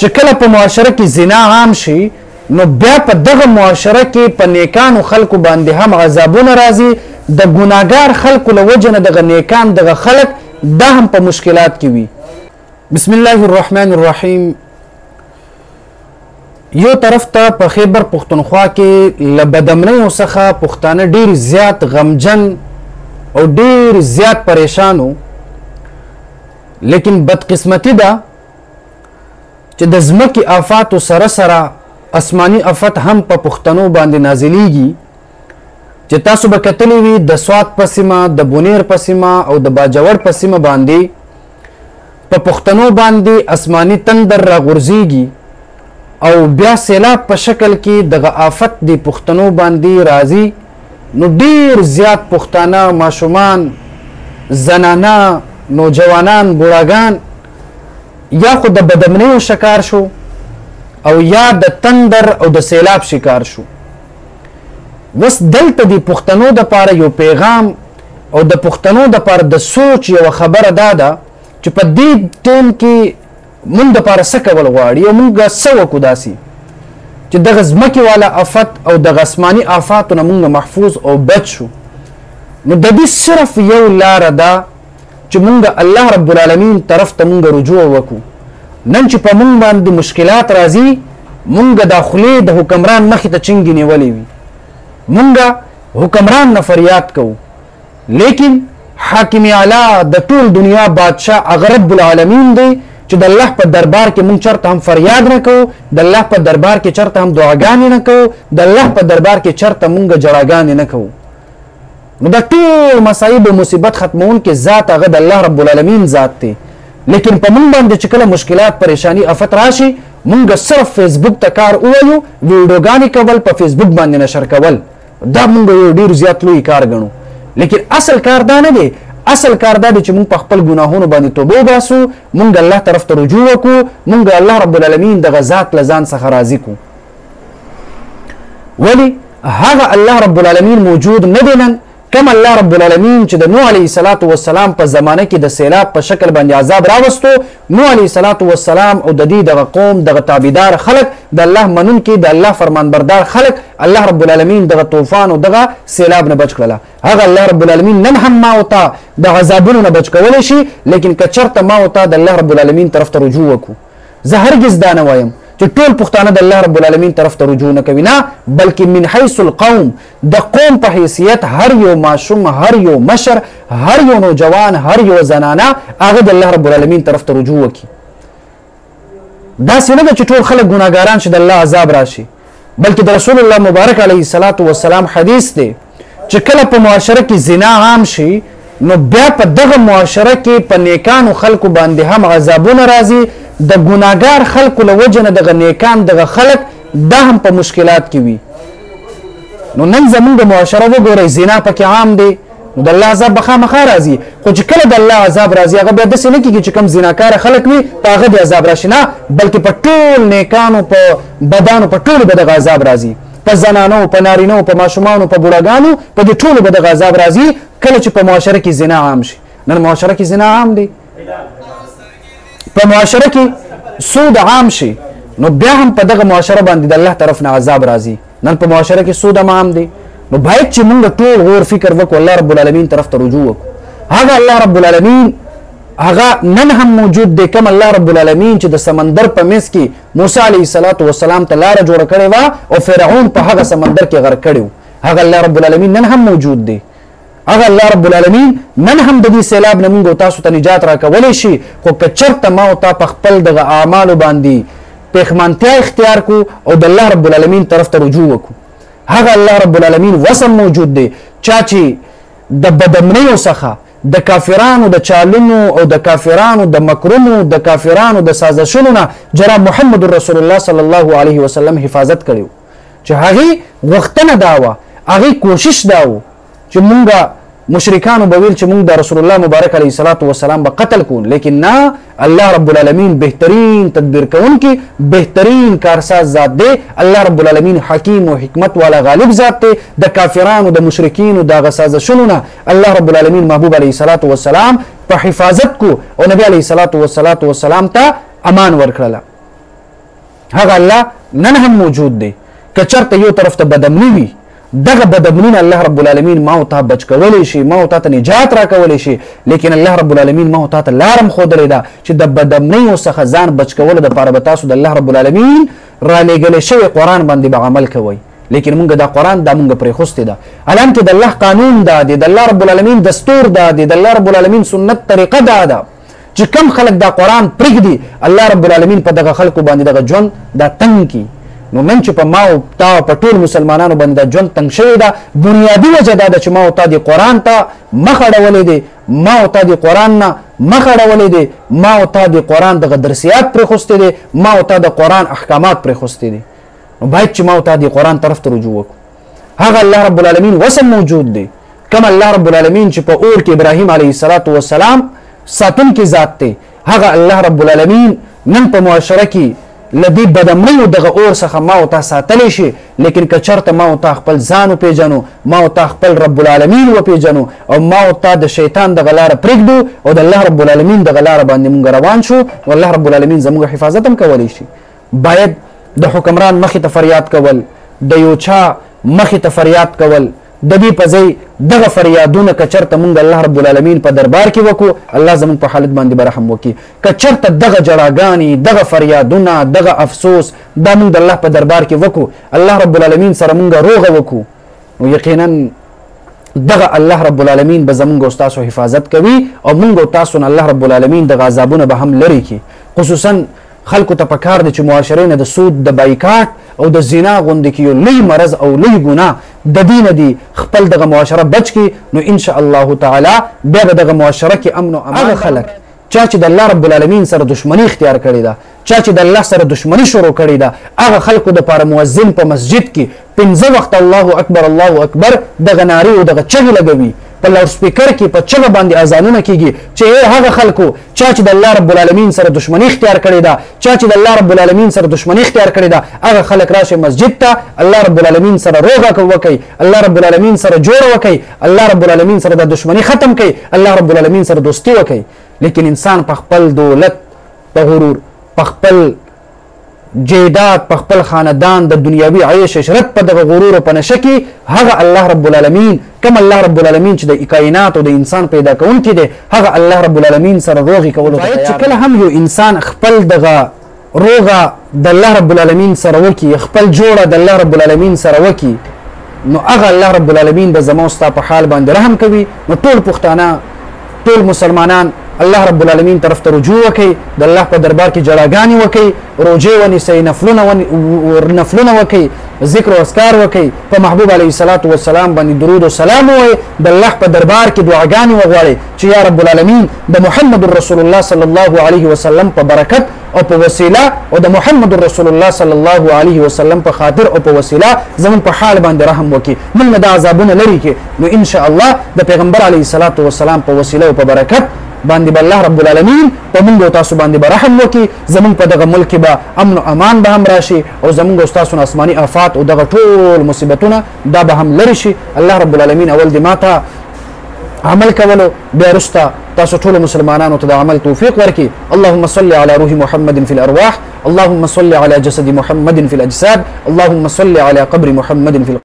چې کله په معاشره کې زنا عام شي نو بیا په دغه معاشره کې په نیکانو خلکو باندې هم عذابونه راځي د ګناګار خلکو له وجه نه دغه نیکان دغه خلک دا هم په مشکلات کې وي. بسم الله الرحمن الرحیم. یو طرف ته په خیبر پښتونخوا کې له بدامنیو څخه پښتانه ډېر زیات غمجن او ډېر زیات پریشان وو، لیکن بدقسمتي ده چې د ځمکې آفاتو سره سره آسماني آفت هم په پښتنو باندې نازلیږي. چې تاسو به کتلی وي د سوات په سیمه، د بونیر په سیمه او د باجوړ په سیمه باندې په پښتنو باندې آسماني تندر راغورځېږي او بیا سیلاب په شکل کې دغه آفت د پښتنو باندې راځي. نو ډېر زیات پښتانه ماشومان، زنانه، نوجوانان، بوډاګان یا خو د بدامنیو شکار شو او یا د تندر او د سیلاب شکار شو. وس دلته د پښتنو د پاره یو پیغام او د پښتنو د پاره د سوچ یو خبره دا ده چې په دې ټیم کې مونږ د پاره څه کول غواړي او مونږ څه وکړو داسې چې دغه ځمکې والا آفت او دغه آسماني آفاتو نه مونږ محفوظ او بچ شو. نو د دې صرف یو لاره ده چې مونږ الله رب العالمین طرف ته مونږ رجوع وکړو. نن چې په مونږ باندې مشکلات راځي مونږ د خولې د حکمران مخې ته چنګې نیولې وي، مونږ حکمران نه فریاد کوو، لیکن حاکم اعلی د ټول دنیا بادشاه هغه رب العالمین دی چې د الله په دربار کې مونږ چرته هم فریاد نه کوو، د الله په دربار کې چرته هم دعاګانې نه کوو، د الله په دربار کې چرته مونږ جړاګانې نه کوو. نو د ټول مصایب او مصیبت ختمونکي ذات هغه د الله رب العالمین ذات دی. لیکن په مونږ باندې چې کله مشکلات، پریشانی، آفت راشي مونږ صرف فیسبوک ته کار ووایو، ویډیوګانې کول، په فیسبوک باندې نشر کول، دا مونږ یو ډېر زیات لوی کار ګڼو. لیکن اصل کار دا نه دی. اصل کار دا دی چې مونږ په خپل ګناهونو باندې توبه وباسو، مونږ الله طرف ته رجوع وکړو، مونږ الله رب العالمین دغه ذات له ځان څخه راضي کړو. ولې هغه الله رب العالمین موجود نه دی نن کم الله رب العالمین چې د نوح علیه السلام په زمانه کې د سیلاب په شکل باندې عذاب راوستو. نوح علیه السلام او د دې دغه قوم دغه تابعدار خلک، د الله منونکي، د الله فرمانبردار خلک الله رب العالمین دغه طوفان او دغه سیلاب نه بچ کړله. هغه الله رب العالمین نن هم ما او تا د عذابونو نه بچ کولی شي، لیکن که چرته ما او تا د الله رب العالمین طرف ته رجوع وکړو. زه هرګز دا نه وایم چې ټول پښتانه د الله رب العالمین طرف ته رجوع نه کوي، نه، بلکې من حیث القوم، د قوم په حیثیت هر یو ماشوم، هر یو مشر، هر یو نوجوان، هر یو زنانه هغه د الله رب العالمین طرف ته رجوع وکړي. داسې نه ده چې ټول خلک ګناهګاران شي د الله عذاب راشي، بلکې د رسول الله مبارک علیه السلام حدیث دی چې کله په معاشره کې زنا عام شي نو بیا په دغه معاشره کې په نیکانو خلکو باندې هم عذابونه راځي. د ګناګار خلکو له وجه نه دغه نیکان دغه خلک دا هم په مشکلات کې وي. نو نن زمونږ معاشره وګورئ، زنا پکې عام دی، نو د الله عذاب به خامخا راځي. خو چې کله د الله عذاب راځي هغه بیا داسې نه کېږي چې کوم زناکاره خلک وي په هغه د عذاب راشي، نه، بلکې په ټول نیکانو، په بدانو، په ټولو به دغه عذاب راځي، په زنانو، په نارینو، په ماشومانو، په بوډاګانو، په دې ټولو به دغه عذاب راځي کله چې په معاشره کې زنا عام شي. نن معاشره کې زنا عام دی، په معاشره کې سود عام شي نو بیا هم په دغه معاشره باندې د الله طرف نه عذاب راځي. نن په معاشره کې سود هم عام دی. نو باید چې موږ ټول غور فکر وکړو، الله رب العالمین طرف ته رجوع وکړو. هغه الله رب العالمین هغه نن هم موجود دی، کوم الله رب العالمین چې د سمندر په منځ کې موسی علیه السلام ته لاره جوړه کړې وه او فرعون په هغه سمندر کې غرق کړی و، هغه الله رب العالمین نن هم موجود دی. هغه الله رب العالمین نن هم د دې سیلاب نه موږ تاسو ته نجات راکولی شي. خو که چېرته ما او تا په خپل دغه اعمالو باندې پښیمانتیا اختیار کړو او د الله رب العالمین طرف ته رجوع وکړو، هغه الله رب العالمین وسم موجود دی. چا چې د بدامنیو څخه، د کافرانو د چالونو او د کافرانو د مکرونو، د کافرانو د سازشونو نه جناب محمد رسول الله صلی الله علیه وسلم حفاظت کړی و، چې هغې غوښتنه دا وه، هغې کوشش دا و چې مونږ مشرکانو به ویل چې مونږ د رسول الله مبارک علیه السلام به قتل کوو، لیکن نه، الله رب العالمین بهترین تدبیر کوونکی، بهترین کارساز ذات دی. الله رب العالمین حکیم او حکمت والا غالب ذات دی. د کافرانو د مشرکینو د هغه سازشونو نه الله رب العالمین محبوب علیه السلام په حفاظت کو او نبی علیه السلام ته امان ورکړله. هغه الله نن هم موجود دی. که چرته یو طرف ته بدامني وي دغه بدامني الله رب العالمین ما او ته بچ کولی شي، ما او ته نجات را کولی شي، لیکن الله رب العالمین ما او ته لارم ښودلې ده چې د بدامنیو څخه ځان بچ کولو دپاره به تاسو د الله رب العالمین را لېږلی شوی قرآن باندې به عمل کوئ. لیکن مونږ دا قرآن دا مونږ پرېښوستی ده. حالانکې د الله قانون دا دی، د الله رب العالمین دستور دا دی، د الله رب العالمین سنت طریقه دا ده چې کم خلک دا قرآن پرېږدي الله رب العالمین په دغه خلکو باندې دغه ژوند دا تنګ کي. نو نن چې په ما او تا په ټول مسلمانانو باندې دا ژوند تنګ شوی ده، بنیادي وجه دا ده چې ما او تا دې قرآن ته مخ اړولی دی، ما او تا دې قرآن نه مخ اړولی دی، ما او تا دې قرآن دغه درسیات پرېښوستی دی، ما او تا د قرآن احکامات پرېښوستی دي. نو باید چې ما او تا دې قرآن طرف ته رجوع وکړو. هغه الله رب العالمین وسم موجود دی، کم الله رب العالمین چې په اور کې ابراهیم علیه السلام ساتونکی ذات دی، هغه الله رب العالمین نن په معاشره کې لدی بدامنیو دغه اور څخه ما او تا ساتلی شي. لیکن که چرته ما او تا خپل ځان وپېژنو، ما او تا خپل رب العالمین وپېژنو او ما او تا د شیطان دغه لاره پرېږدو او د الله رب العالمین دغه لاره باندې مونږ روان شو، نو الله رب العالمین زموږ حفاظت هم کولی شي. باید د حکمران مخې ته فریاد کول، د یو چا مخې ته فریاد کول، د دې په ځای دغه فریادونه که چرته مونږ الله رب العالمین په دربار کې وکړو، الله زموږ په حالت باندې به رحم وکړي. که چرته دغه جړاګانې، دغه فریادونه، دغه افسوس دا مونږ د الله په دربار کې وکړو، الله رب العالمین سره مونږ روغه وکړو، نو یقینا دغه الله رب العالمین به زمونږ او ستاسو حفاظت کوي او مونږ او تاسو نه الله رب العالمین دغه عذابونه به هم لرې کړي. خصوصا خلکو ته پکار دی چې معاشرې نه د سود، د بایکاټ او د زنا غوندې کې یو لوی مرض او لوی ګناه د دې نه دي خپل دغه معاشره بچ کړي، نو ان شاء الله تعالی بیا به دغه معاشره کې امن او امان. هغه خلک چا چې د الله رب العالمین سره دشمنی اختیار کړې ده، چا چې د الله سره دشمنی شروع کړې ده، هغه خلکو دپاره مؤذن په مسجد کې 5 وخت الله اکبر الله اکبر دغه نارې او دغه چغې لګوي، په لاوډ سپیکر کې په چغه باندې اذانونه کیږي چې هغه خلکو چا چې د الله رب العالمین سره دشمنی اختیار کړې ده، چا چې د الله رب العالمین سره دشمنی اختیار کړې ده، هغه خلک راشي مسجد ته، الله رب العالمین سره روغه وکړي، الله رب العالمین سره جوړ وکړي، الله رب العالمین سره د دشمنی ختم کړي، الله رب العالمین سره دوستی وکړي. لیکن انسان په خپل دولت، په غرور، په خپل جیدات، په خپل خاندان د دنیاوي عیش عشرت په دغه غرور او په نشه کې هغه الله رب العالمین کم الله رب العالمین چې د کائنات او د انسان پیدا کوونکی دی هغه الله رب العالمین سره روغې کولو ته تیار دی. چې کله هم یو انسان خپل دغه روغه د الله رب العالمین سره وکړي، خپل جوړه د الله رب العالمین سره وکړي، نو هغه الله رب العالمین به زما او ستا په حال باندې رحم کوي. نو ټول پښتانه، ټول مسلمانان الله رب العالمین طرف ته رجوع وکړي، د الله په دربار کې جړاګانې وکړي، روژې ونیسئ، نفلونه وکړي، ذکر او اذکار وکړي، په محبوب علیه السلام باندې درود او سلام ووایئ، د الله په دربار کې دعاګانې وغواړئ چې یا رب العالمین د محمد رسول الله صلی الله علیه وسلم په برکت او په وسیله او د محمد رسول الله صلی الله علیه وسلم په خاطر او په وسیله زمون په حال باندې رحم وکړي، موږ د عذابونه لري کې. نو ان شاء الله د پیغمبر علیه السلام په وسیله او په برکت باندې به الله رب العالمین په موږ او تاسو باندې به رحم وکړي، زموږ په دغه ملک به امن او امان به هم راشي او زموږ او تاسو نه آسماني آفات او دغه ټول مصیبتونه دا به هم لرې شي. الله رب العالمین اول دې ماته عمل کولو، بیا وروسته تاسو ټول مسلمانانو ته د عمل توفیق ورکړي. اللهم صل على روح محمد في الارواح، اللهم صل على جسد محمد في الاجساد، اللهم صل على قبر محمد في